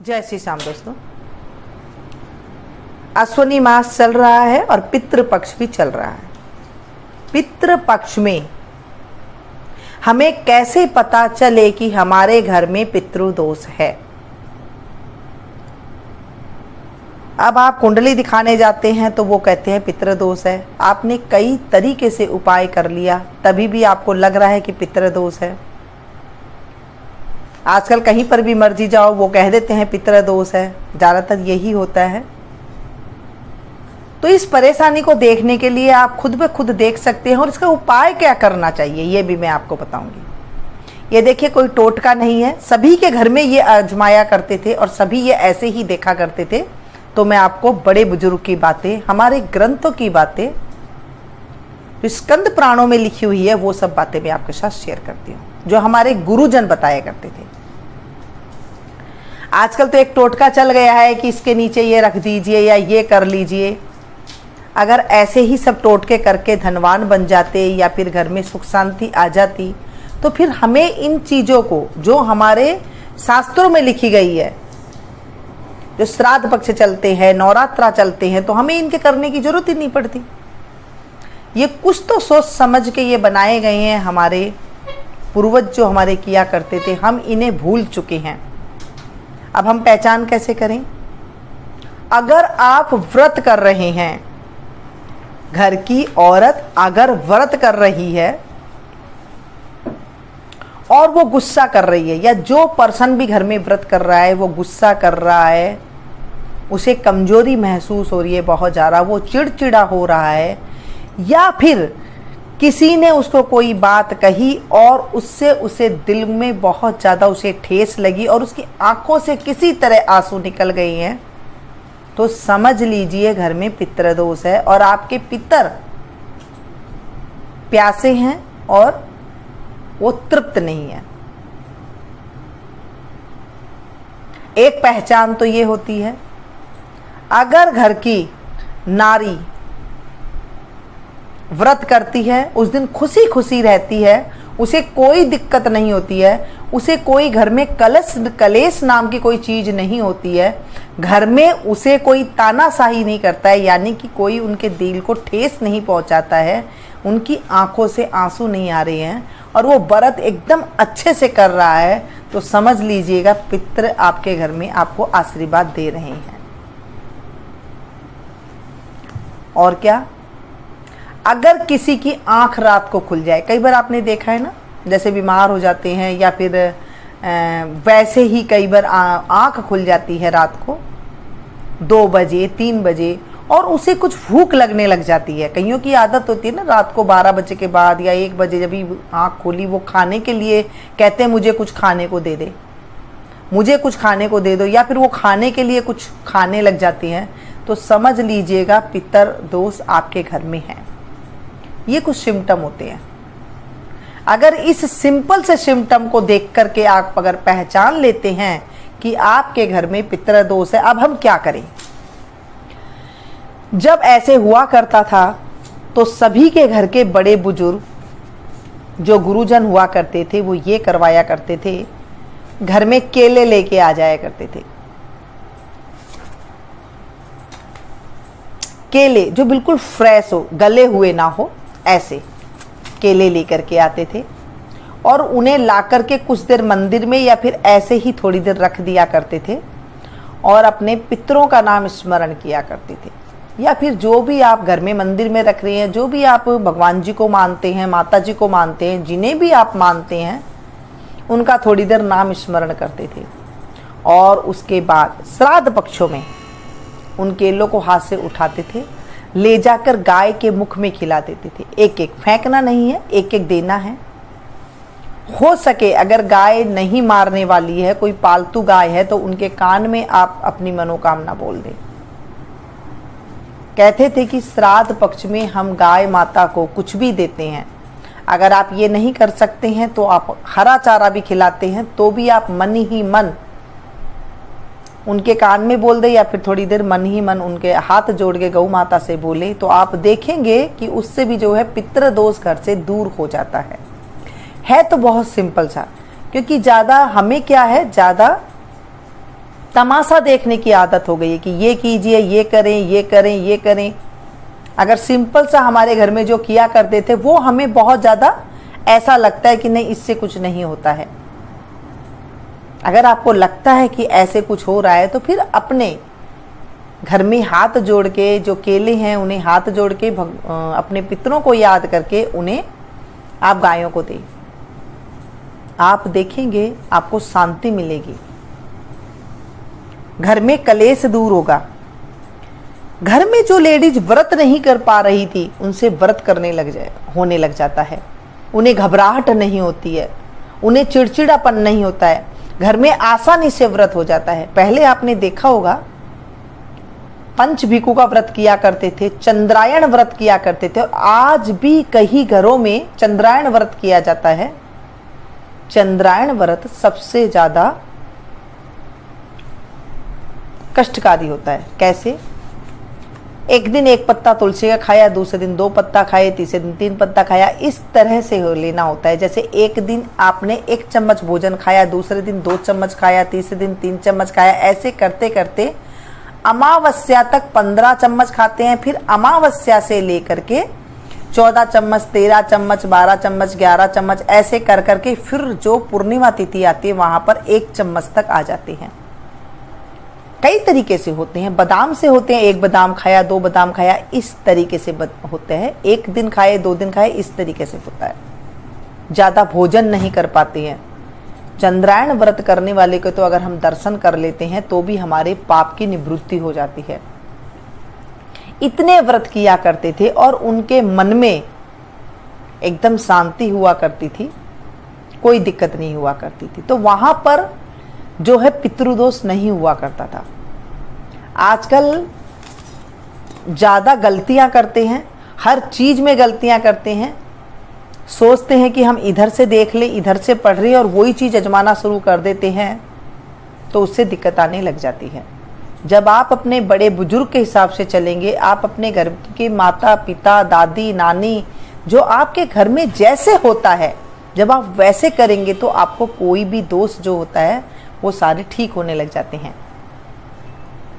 जय श्री राम दोस्तों। अश्विनी मास चल रहा है और पितृ पक्ष भी चल रहा है। पितृ पक्ष में हमें कैसे पता चले कि हमारे घर में पितृ दोष है। अब आप कुंडली दिखाने जाते हैं तो वो कहते हैं पितृ दोष है। आपने कई तरीके से उपाय कर लिया तभी भी आपको लग रहा है कि पितृ दोष है। आजकल कहीं पर भी मर्जी जाओ वो कह देते हैं पितृ दोष है, ज़्यादातर यही होता है। तो इस परेशानी को देखने के लिए आप खुद ब खुद देख सकते हैं और इसका उपाय क्या करना चाहिए ये भी मैं आपको बताऊंगी। ये देखिए, कोई टोटका नहीं है, सभी के घर में ये आजमाया करते थे और सभी ये ऐसे ही देखा करते थे। तो मैं आपको बड़े बुजुर्ग की बातें, हमारे ग्रंथों की बातें, जो स्कंद पुराणों में लिखी हुई है वो सब बातें मैं आपके साथ शेयर करती हूँ, जो हमारे गुरुजन बताया करते थे। आजकल तो एक टोटका चल गया है कि इसके नीचे ये रख दीजिए या ये कर लीजिए। अगर ऐसे ही सब टोटके करके धनवान बन जाते या फिर घर में सुख शांति आ जाती तो फिर हमें इन चीज़ों को, जो हमारे शास्त्रों में लिखी गई है, जो श्राद्ध पक्ष चलते हैं, नवरात्रा चलते हैं, तो हमें इनके करने की जरूरत ही नहीं पड़ती। ये कुछ तो सोच समझ के ये बनाए गए हैं, हमारे पूर्वज जो हमारे किया करते थे, हम इन्हें भूल चुके हैं। अब हम पहचान कैसे करें? अगर आप व्रत कर रहे हैं, घर की औरत अगर व्रत कर रही है और वो गुस्सा कर रही है, या जो पर्सन भी घर में व्रत कर रहा है वो गुस्सा कर रहा है, उसे कमजोरी महसूस हो रही है बहुत ज़्यादा, वो चिड़चिड़ा हो रहा है, या फिर किसी ने उसको कोई बात कही और उससे उसे दिल में बहुत ज़्यादा उसे ठेस लगी और उसकी आंखों से किसी तरह आंसू निकल गए हैं, तो समझ लीजिए घर में पितृ दोष है और आपके पितर प्यासे हैं और वो तृप्त नहीं है। एक पहचान तो ये होती है, अगर घर की नारी व्रत करती है, उस दिन खुशी खुशी रहती है, उसे कोई दिक्कत नहीं होती है, उसे कोई घर में कलेश नाम की कोई चीज़ नहीं होती है, घर में उसे कोई तानाशाही नहीं करता है, यानी कि कोई उनके दिल को ठेस नहीं पहुंचाता है, उनकी आंखों से आंसू नहीं आ रहे हैं और वो व्रत एकदम अच्छे से कर रहा है, तो समझ लीजिएगा पितृ आपके घर में आपको आशीर्वाद दे रहे हैं। और क्या, अगर किसी की आंख रात को खुल जाए, कई बार आपने देखा है ना, जैसे बीमार हो जाते हैं या फिर वैसे ही कई बार आंख खुल जाती है रात को 2 बजे 3 बजे और उसे कुछ भूख लगने लग जाती है। कईयों की आदत होती है ना, रात को 12 बजे के बाद या 1 बजे जब भी आंख खोली वो खाने के लिए कहते हैं मुझे कुछ खाने को दे दे, मुझे कुछ खाने को दे दो, या फिर वो खाने के लिए कुछ खाने लग जाती हैं, तो समझ लीजिएगा पितर दोष आपके घर में है। ये कुछ सिम्टम होते हैं। अगर इस सिंपल से सिम्टम को देख करके आप अगर पहचान लेते हैं कि आपके घर में पितृ दोष है, अब हम क्या करें? जब ऐसे हुआ करता था तो सभी के घर के बड़े बुजुर्ग जो गुरुजन हुआ करते थे वो ये करवाया करते थे, घर में केले लेके आ जाया करते थे। केले जो बिल्कुल फ्रेश हो, गले हुए ना हो, ऐसे केले लेकर के आते थे और उन्हें लाकर के कुछ देर मंदिर में या फिर ऐसे ही थोड़ी देर रख दिया करते थे और अपने पितरों का नाम स्मरण किया करते थे। या फिर जो भी आप घर में मंदिर में रख रहे हैं, जो भी आप भगवान जी को मानते हैं, माता जी को मानते हैं, जिन्हें भी आप मानते हैं, उनका थोड़ी देर नाम स्मरण करते थे। और उसके बाद श्राद्ध पक्षों में उन केलों को हाथ से उठाते थे, ले जाकर गाय के मुख में खिला देते थे। एक एक फेंकना नहीं है, एक एक देना है। हो सके अगर गाय नहीं मारने वाली है, कोई पालतू गाय है, तो उनके कान में आप अपनी मनोकामना बोल दें। कहते थे कि श्राद्ध पक्ष में हम गाय माता को कुछ भी देते हैं। अगर आप ये नहीं कर सकते हैं तो आप हरा चारा भी खिलाते हैं, तो भी आप मन ही मन उनके कान में बोल दे या फिर थोड़ी देर मन ही मन उनके हाथ जोड़ के गौ माता से बोले, तो आप देखेंगे कि उससे भी जो है पितृ दोष घर से दूर हो जाता है तो बहुत सिंपल सा। क्योंकि ज़्यादा हमें क्या है, ज़्यादा तमाशा देखने की आदत हो गई है कि ये कीजिए, ये करें, ये करें, ये करें। अगर सिंपल सा हमारे घर में जो किया करते थे वो हमें बहुत ज़्यादा ऐसा लगता है कि नहीं, इससे कुछ नहीं होता है। अगर आपको लगता है कि ऐसे कुछ हो रहा है तो फिर अपने घर में हाथ जोड़ के, जो केले हैं उन्हें हाथ जोड़ के अपने पितरों को याद करके उन्हें आप गायों को दें। आप देखेंगे आपको शांति मिलेगी, घर में कलेश दूर होगा। घर में जो लेडीज व्रत नहीं कर पा रही थी उनसे व्रत होने लग जाता है। उन्हें घबराहट नहीं होती है, उन्हें चिड़चिड़ापन नहीं होता है, घर में आसानी से व्रत हो जाता है। पहले आपने देखा होगा पंचभिकु का व्रत किया करते थे, चंद्रायण व्रत किया करते थे, और आज भी कई घरों में चंद्रायण व्रत किया जाता है। चंद्रायण व्रत सबसे ज्यादा कष्टकारी होता है। कैसे? एक दिन एक पत्ता तुलसी का खाया, दूसरे दिन 2 पत्ता खाए, तीसरे दिन 3 पत्ता खाया, इस तरह से लेना होता है। जैसे एक दिन आपने 1 चम्मच भोजन खाया, दूसरे दिन 2 चम्मच खाया, तीसरे दिन 3 चम्मच खाया, ऐसे करते करते अमावस्या तक 15 चम्मच खाते हैं। फिर अमावस्या से लेकर के 14 चम्मच, 13 चम्मच, 12 चम्मच, 11 चम्मच, ऐसे कर करके फिर जो पूर्णिमा तिथि आती है वहां पर 1 चम्मच तक आ जाते हैं। कई तरीके से होते हैं, बादाम से होते हैं, 1 बादाम खाया, 2 बादाम खाया, इस तरीके से होते हैं। 1 दिन खाए, 2 दिन खाए, इस तरीके से होता है। ज्यादा भोजन नहीं कर पाते हैं। चंद्रायण व्रत करने वाले को तो अगर हम दर्शन कर लेते हैं तो भी हमारे पाप की निवृत्ति हो जाती है। इतने व्रत किया करते थे और उनके मन में एकदम शांति हुआ करती थी, कोई दिक्कत नहीं हुआ करती थी। तो वहां पर जो है पितृदोष नहीं हुआ करता था। आजकल ज्यादा गलतियां करते हैं, हर चीज में गलतियां करते हैं। सोचते हैं कि हम इधर से देख ले, इधर से पढ़ रहे हैं और वही चीज अजमाना शुरू कर देते हैं, तो उससे दिक्कत आने लग जाती है। जब आप अपने बड़े बुजुर्ग के हिसाब से चलेंगे, आप अपने घर के माता पिता, दादी, नानी, जो आपके घर में जैसे होता है, जब आप वैसे करेंगे तो आपको कोई भी दोष जो होता है वो सारे ठीक होने लग जाते हैं।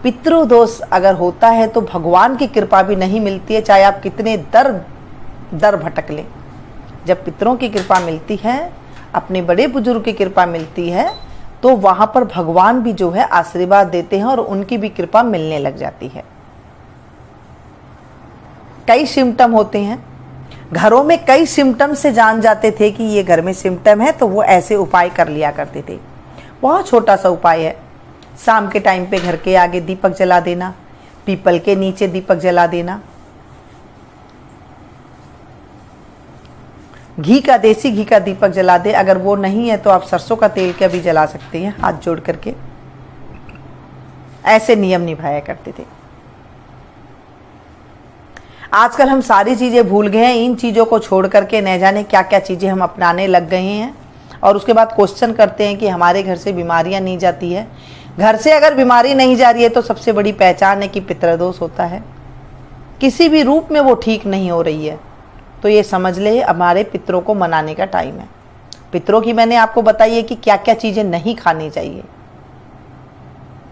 पितृदोष अगर होता है तो भगवान की कृपा भी नहीं मिलती है, चाहे आप कितने दर भटक लें। जब पितरों की कृपा मिलती है, अपने बड़े बुजुर्ग की कृपा मिलती है, तो वहां पर भगवान भी जो है आशीर्वाद देते हैं और उनकी भी कृपा मिलने लग जाती है। कई सिम्टम होते हैं घरों में, कई सिम्टम से जान जाते थे कि ये घर में सिम्टम है, तो वो ऐसे उपाय कर लिया करते थे। बहुत छोटा सा उपाय है, शाम के टाइम पे घर के आगे दीपक जला देना, पीपल के नीचे दीपक जला देना, घी का, देसी घी का दीपक जला दे। अगर वो नहीं है तो आप सरसों का तेल का भी जला सकते हैं, हाथ जोड़ करके। ऐसे नियम निभाया करते थे। आजकल हम सारी चीजें भूल गए हैं, इन चीजों को छोड़ करके न जाने क्या क्या चीजें हम अपनाने लग गए हैं, और उसके बाद क्वेश्चन करते हैं कि हमारे घर से बीमारियां नहीं जाती है। घर से अगर बीमारी नहीं जा रही है तो सबसे बड़ी पहचान है कि पितृदोष होता है, किसी भी रूप में वो ठीक नहीं हो रही है। तो ये समझ ले हमारे पितरों को मनाने का टाइम है। पितरों की मैंने आपको बताई है कि क्या क्या चीजें नहीं खानी चाहिए।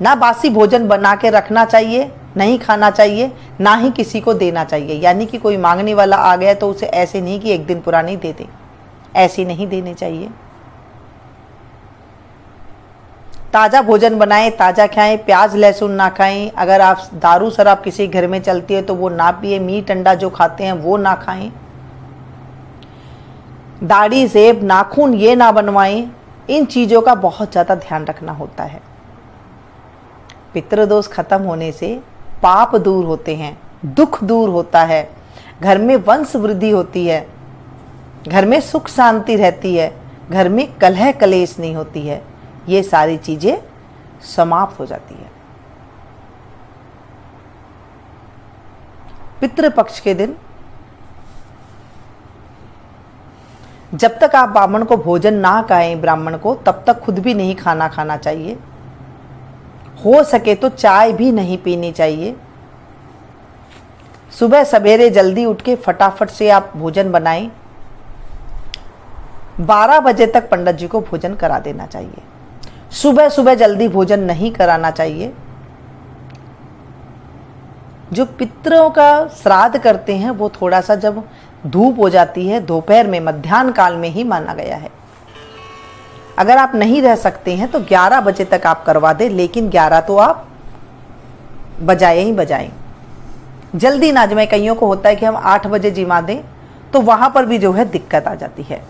ना बासी भोजन बना के रखना चाहिए, नहीं खाना चाहिए, ना ही किसी को देना चाहिए। यानी कि कोई मांगने वाला आ गया तो उसे ऐसे नहीं कि 1 दिन पुरानी दे दे, ऐसे नहीं देने चाहिए। ताज़ा भोजन बनाएं, ताज़ा खाएं, प्याज लहसुन ना खाएं। अगर आप दारू शराब किसी घर में चलती है तो वो ना पिए। मीट अंडा जो खाते हैं वो ना खाएं। दाढ़ी जेब नाखून ये ना बनवाएं। इन चीज़ों का बहुत ज़्यादा ध्यान रखना होता है। पितृदोष खत्म होने से पाप दूर होते हैं, दुख दूर होता है, घर में वंश वृद्धि होती है, घर में सुख शांति रहती है, घर में कलह कलेश नहीं होती है। ये सारी चीजें समाप्त हो जाती है। पितृपक्ष के दिन जब तक आप ब्राह्मण को भोजन ना खाएं, ब्राह्मण को, तब तक खुद भी नहीं खाना चाहिए। हो सके तो चाय भी नहीं पीनी चाहिए। सुबह सवेरे जल्दी उठ के फटाफट से आप भोजन बनाएं। 12 बजे तक पंडित जी को भोजन करा देना चाहिए। सुबह सुबह जल्दी भोजन नहीं कराना चाहिए। जो पितरों का श्राद्ध करते हैं वो थोड़ा सा जब धूप हो जाती है, दोपहर में, मध्याह्न काल में ही माना गया है। अगर आप नहीं रह सकते हैं तो 11 बजे तक आप करवा दें, लेकिन 11 तो आप बजाए ही बजाएं। जल्दी ना जमे, कईयों को होता है कि हम 8 बजे जिमा दें, तो वहां पर भी जो है दिक्कत आ जाती है।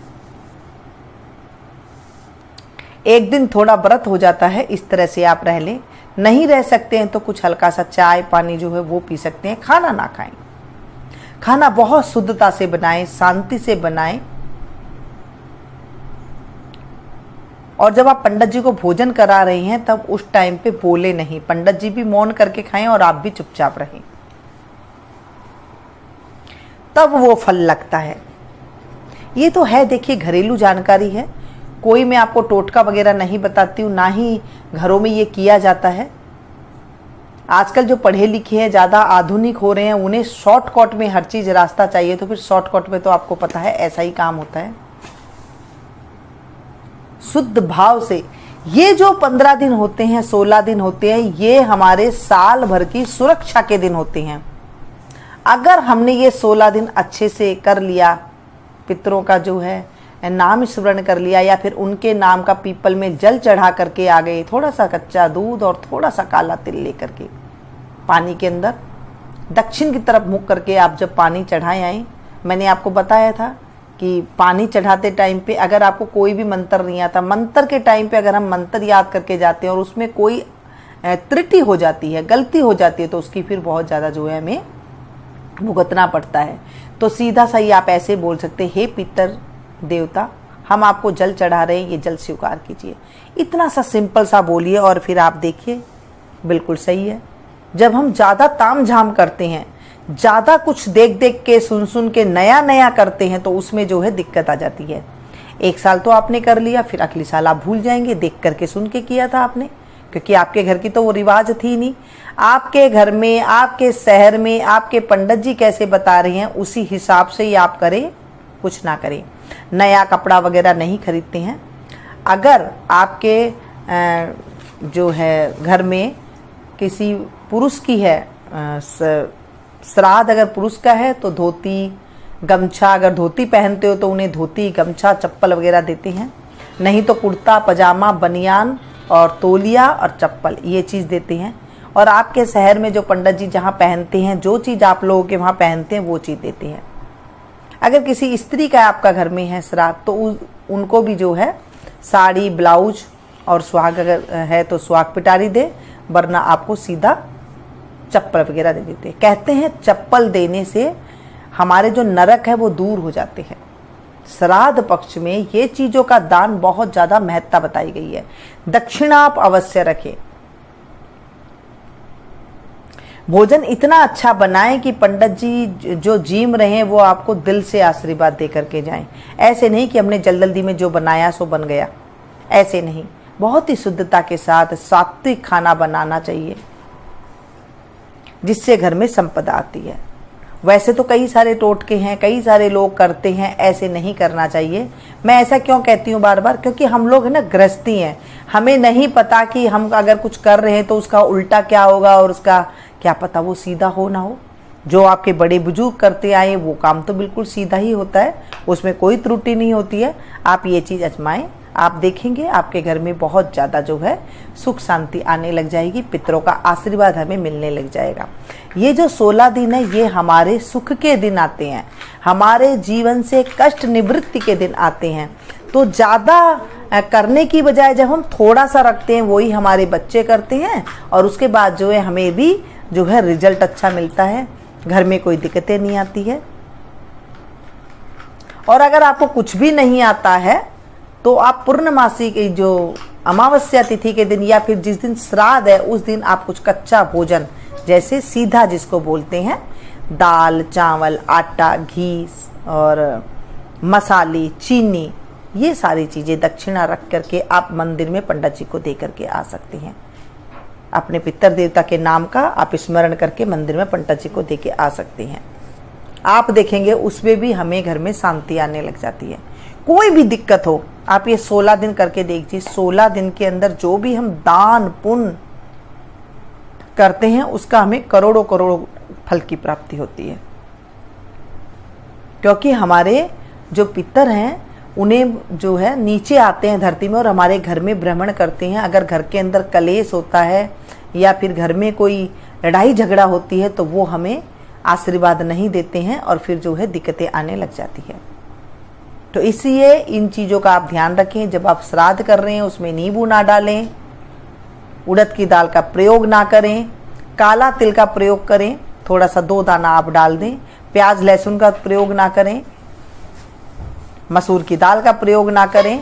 एक दिन थोड़ा व्रत हो जाता है, इस तरह से आप रह लें। नहीं रह सकते हैं तो कुछ हल्का सा चाय पानी जो है वो पी सकते हैं। खाना ना खाएं, खाना बहुत शुद्धता से बनाएं, शांति से बनाएं। और जब आप पंडित जी को भोजन करा रहे हैं तब उस टाइम पे बोले नहीं, पंडित जी भी मौन करके खाएं और आप भी चुपचाप रहें, तब वो फल लगता है। ये तो है, देखिए घरेलू जानकारी है, कोई मैं आपको टोटका वगैरह नहीं बताती हूँ, ना ही घरों में ये किया जाता है। आजकल जो पढ़े लिखे हैं, ज़्यादा आधुनिक हो रहे हैं, उन्हें शॉर्टकट में हर चीज़ रास्ता चाहिए, तो फिर शॉर्टकट में तो आपको पता है ऐसा ही काम होता है। शुद्ध भाव से ये जो 15 दिन होते हैं, 16 दिन होते हैं, ये हमारे साल भर की सुरक्षा के दिन होते हैं। अगर हमने ये 16 दिन अच्छे से कर लिया, पितरों का जो है नाम स्मरण कर लिया, या फिर उनके नाम का पीपल में जल चढ़ा करके आ गए, थोड़ा सा कच्चा दूध और थोड़ा सा काला तिल लेकर के पानी के अंदर दक्षिण की तरफ मुख करके आप जब पानी चढ़ाए आए। मैंने आपको बताया था कि पानी चढ़ाते टाइम पे अगर आपको कोई भी मंत्र नहीं आता, मंत्र के टाइम पे अगर हम मंत्र याद करके जाते हैं और उसमें कोई त्रुटि हो जाती है, गलती हो जाती है, तो उसकी फिर बहुत ज़्यादा जो है हमें भुगतना पड़ता है। तो सीधा सा ही आप ऐसे बोल सकते, हे पितर देवता, हम आपको जल चढ़ा रहे हैं, ये जल स्वीकार कीजिए। इतना सा सिंपल सा बोलिए और फिर आप देखिए बिल्कुल सही है। जब हम ज़्यादा ताम झाम करते हैं, ज़्यादा कुछ देख देख के सुन सुन के नया नया करते हैं, तो उसमें जो है दिक्कत आ जाती है। एक साल तो आपने कर लिया, फिर अगले साल आप भूल जाएंगे, देख करके सुन के किया था आपने, क्योंकि आपके घर की तो वो रिवाज थी नहीं। आपके घर में, आपके शहर में आपके पंडित जी कैसे बता रहे हैं, उसी हिसाब से ही आप करें, कुछ ना करें। नया कपड़ा वगैरह नहीं खरीदते हैं। अगर आपके जो है घर में किसी पुरुष की है श्राद्ध, अगर पुरुष का है तो धोती गमछा, अगर धोती पहनते हो तो उन्हें धोती गमछा चप्पल वगैरह देते हैं, नहीं तो कुर्ता पजामा बनियान और तौलिया और चप्पल, ये चीज़ देते हैं। और आपके शहर में जो पंडित जी जहाँ पहनते हैं, जो चीज़ आप लोगों के वहाँ पहनते हैं वो चीज़ देते हैं। अगर किसी स्त्री का आपका घर में है श्राद्ध, तो उनको भी जो है साड़ी ब्लाउज और सुहाग अगर है तो सुहाग पिटारी दे, वरना आपको सीधा चप्पल वगैरह दे देते हैं। कहते हैं चप्पल देने से हमारे जो नरक है वो दूर हो जाते हैं। श्राद्ध पक्ष में ये चीज़ों का दान बहुत ज़्यादा महत्ता बताई गई है। दक्षिणा आप अवश्य रखें। भोजन इतना अच्छा बनाएं कि पंडित जी जो जीम रहे हैं वो आपको दिल से आशीर्वाद दे करके जाएं। ऐसे नहीं कि हमने जल्दी में जो बनाया सो बन गया, ऐसे नहीं। बहुत ही शुद्धता के साथ सात्विक खाना बनाना चाहिए, जिससे घर में संपदा आती है। वैसे तो कई सारे टोटके हैं, कई सारे लोग करते हैं, ऐसे नहीं करना चाहिए। मैं ऐसा क्यों कहती हूँ बार बार, क्योंकि हम लोग है ना गृहस्थी हैं, हमें नहीं पता कि हम अगर कुछ कर रहे हैं तो उसका उल्टा क्या होगा, और उसका क्या पता वो सीधा हो ना हो। जो आपके बड़े बुजुर्ग करते आए वो काम तो बिल्कुल सीधा ही होता है, उसमें कोई त्रुटि नहीं होती है। आप ये चीज़ आजमाएं, आप देखेंगे आपके घर में बहुत ज़्यादा जो है सुख शांति आने लग जाएगी, पितरों का आशीर्वाद हमें मिलने लग जाएगा। ये जो 16 दिन है ये हमारे सुख के दिन आते हैं, हमारे जीवन से कष्ट निवृत्ति के दिन आते हैं। तो ज़्यादा करने की बजाय जब हम थोड़ा सा रखते हैं, वही हमारे बच्चे करते हैं, और उसके बाद जो है हमें भी जो है रिजल्ट अच्छा मिलता है, घर में कोई दिक्कतें नहीं आती है। और अगर आपको कुछ भी नहीं आता है तो आप पूर्णमासी की जो अमावस्या तिथि के दिन या फिर जिस दिन श्राद्ध है उस दिन आप कुछ कच्चा भोजन, जैसे सीधा जिसको बोलते हैं, दाल चावल आटा घी और मसाले चीनी, ये सारी चीज़ें दक्षिणा रख करके आप मंदिर में पंडित जी को दे करके आ सकते हैं। अपने पितर देवता के नाम का आप स्मरण करके मंदिर में पंडित जी को दे के आ सकते हैं। आप देखेंगे उसमें भी हमें घर में शांति आने लग जाती है। कोई भी दिक्कत हो, आप ये 16 दिन करके देखिए। 16 दिन के अंदर जो भी हम दान पुण्य करते हैं उसका हमें करोड़ों करोड़ों फल की प्राप्ति होती है। क्योंकि हमारे जो पितर हैं उन्हें जो है नीचे आते हैं धरती में और हमारे घर में भ्रमण करते हैं। अगर घर के अंदर कलेश होता है या फिर घर में कोई लड़ाई झगड़ा होती है तो वो हमें आशीर्वाद नहीं देते हैं और फिर जो है दिक्कतें आने लग जाती है। तो इसलिए इन चीज़ों का आप ध्यान रखें। जब आप श्राद्ध कर रहे हैं उसमें नींबू ना डालें, उड़द की दाल का प्रयोग ना करें, काला तिल का प्रयोग करें, थोड़ा सा 2 दाना आप डाल दें, प्याज लहसुन का प्रयोग ना करें, मसूर की दाल का प्रयोग ना करें,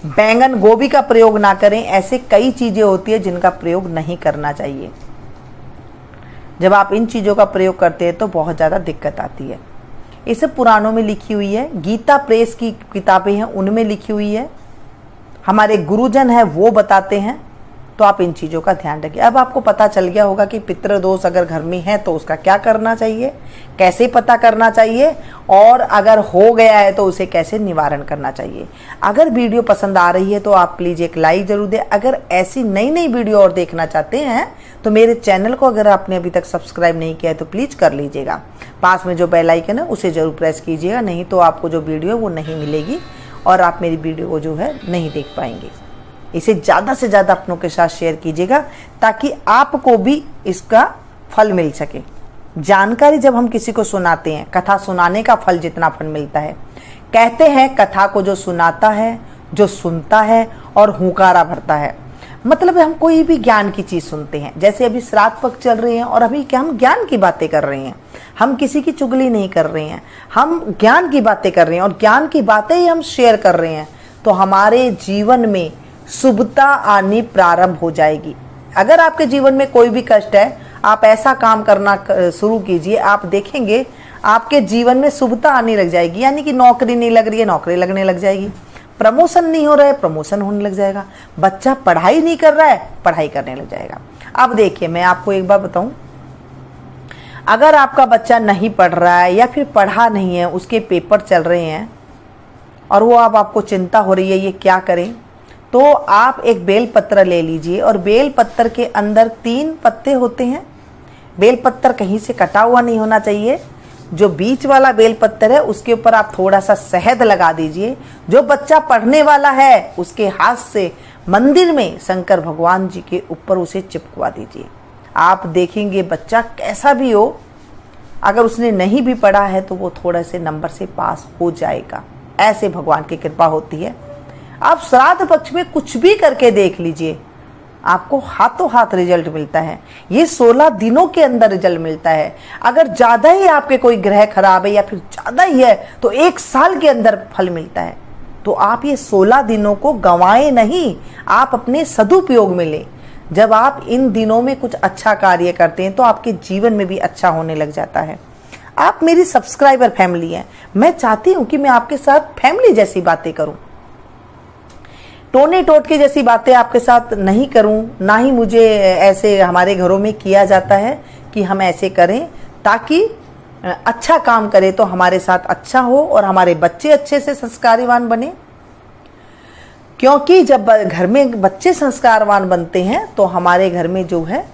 बैंगन गोभी का प्रयोग ना करें। ऐसे कई चीज़ें होती है जिनका प्रयोग नहीं करना चाहिए। जब आप इन चीज़ों का प्रयोग करते हैं तो बहुत ज़्यादा दिक्कत आती है। इसे पुराणों में लिखी हुई है, गीता प्रेस की किताबें हैं उनमें लिखी हुई है, हमारे गुरुजन हैं वो बताते हैं। तो आप इन चीज़ों का ध्यान रखिए। अब आपको पता चल गया होगा कि पितृदोष अगर घर में है तो उसका क्या करना चाहिए, कैसे पता करना चाहिए, और अगर हो गया है तो उसे कैसे निवारण करना चाहिए। अगर वीडियो पसंद आ रही है तो आप प्लीज़ एक लाइक जरूर दें। अगर ऐसी नई नई वीडियो और देखना चाहते हैं तो मेरे चैनल को अगर आपने अभी तक सब्सक्राइब नहीं किया है तो प्लीज़ कर लीजिएगा। पास में जो बेल आइकन है उसे ज़रूर प्रेस कीजिएगा, नहीं तो आपको जो वीडियो है वो नहीं मिलेगी और आप मेरी वीडियो को जो है नहीं देख पाएंगे। इसे ज़्यादा से ज़्यादा अपनों के साथ शेयर कीजिएगा ताकि आपको भी इसका फल मिल सके। जानकारी जब हम किसी को सुनाते हैं, कथा सुनाने का फल जितना फल मिलता है, कहते हैं कथा को जो सुनाता है, जो सुनता है और हुंकारा भरता है। मतलब हम कोई भी ज्ञान की चीज़ सुनते हैं, जैसे अभी श्राद्ध पक्ष चल रहे हैं और अभी क्या हम ज्ञान की बातें कर रहे हैं, हम किसी की चुगली नहीं कर रहे हैं, हम ज्ञान की बातें कर रहे हैं और ज्ञान की बातें ही हम शेयर कर रहे हैं, तो हमारे जीवन में शुभता आनी प्रारंभ हो जाएगी। अगर आपके जीवन में कोई भी कष्ट है, आप ऐसा काम करना शुरू कीजिए, आप देखेंगे आपके जीवन में शुभता आने लग जाएगी। यानी कि नौकरी नहीं लग रही है, नौकरी लगने लग जाएगी, प्रमोशन नहीं हो रहा है, प्रमोशन होने लग जाएगा, बच्चा पढ़ाई नहीं कर रहा है, पढ़ाई करने लग जाएगा। अब देखिए, मैं आपको एक बार बताऊं, अगर आपका बच्चा नहीं पढ़ रहा है या फिर पढ़ा नहीं है, उसके पेपर चल रहे हैं और वो अब आपको चिंता हो रही है ये क्या करें, तो आप एक बेलपत्र ले लीजिए और बेलपत्र के अंदर 3 पत्ते होते हैं। बेलपत्र कहीं से कटा हुआ नहीं होना चाहिए। जो बीच वाला बेलपत्र है उसके ऊपर आप थोड़ा सा शहद लगा दीजिए। जो बच्चा पढ़ने वाला है उसके हाथ से मंदिर में शंकर भगवान जी के ऊपर उसे चिपकवा दीजिए। आप देखेंगे बच्चा कैसा भी हो, अगर उसने नहीं भी पढ़ा है तो वो थोड़े से नंबर से पास हो जाएगा। ऐसे भगवान की कृपा होती है। आप श्राद्ध पक्ष में कुछ भी करके देख लीजिए, आपको हाथों हाथ रिजल्ट मिलता है। ये 16 दिनों के अंदर रिजल्ट मिलता है। अगर ज़्यादा ही आपके कोई ग्रह खराब है या फिर ज़्यादा ही है तो 1 साल के अंदर फल मिलता है। तो आप ये 16 दिनों को गंवाएं नहीं, आप अपने सदुपयोग में लें। जब आप इन दिनों में कुछ अच्छा कार्य करते हैं तो आपके जीवन में भी अच्छा होने लग जाता है। आप मेरी सब्सक्राइबर फैमिली हैं, मैं चाहती हूँ कि मैं आपके साथ फैमिली जैसी बातें करूँ, टोने टोटके जैसी बातें आपके साथ नहीं करूं। ना ही मुझे ऐसे हमारे घरों में किया जाता है कि हम ऐसे करें, ताकि अच्छा काम करें तो हमारे साथ अच्छा हो और हमारे बच्चे अच्छे से संस्कारवान बने। क्योंकि जब घर में बच्चे संस्कारवान बनते हैं तो हमारे घर में जो है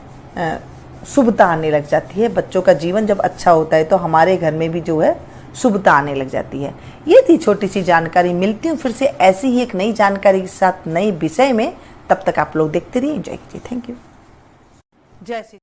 शुभता आने लग जाती है। बच्चों का जीवन जब अच्छा होता है तो हमारे घर में भी जो है शुभता आने लग जाती है। ये थी छोटी सी जानकारी। मिलती हूँ फिर से ऐसी ही एक नई जानकारी के साथ, नए विषय में। तब तक आप लोग देखते रहिए, एंजॉय कीजिए। Thank you. जय श्री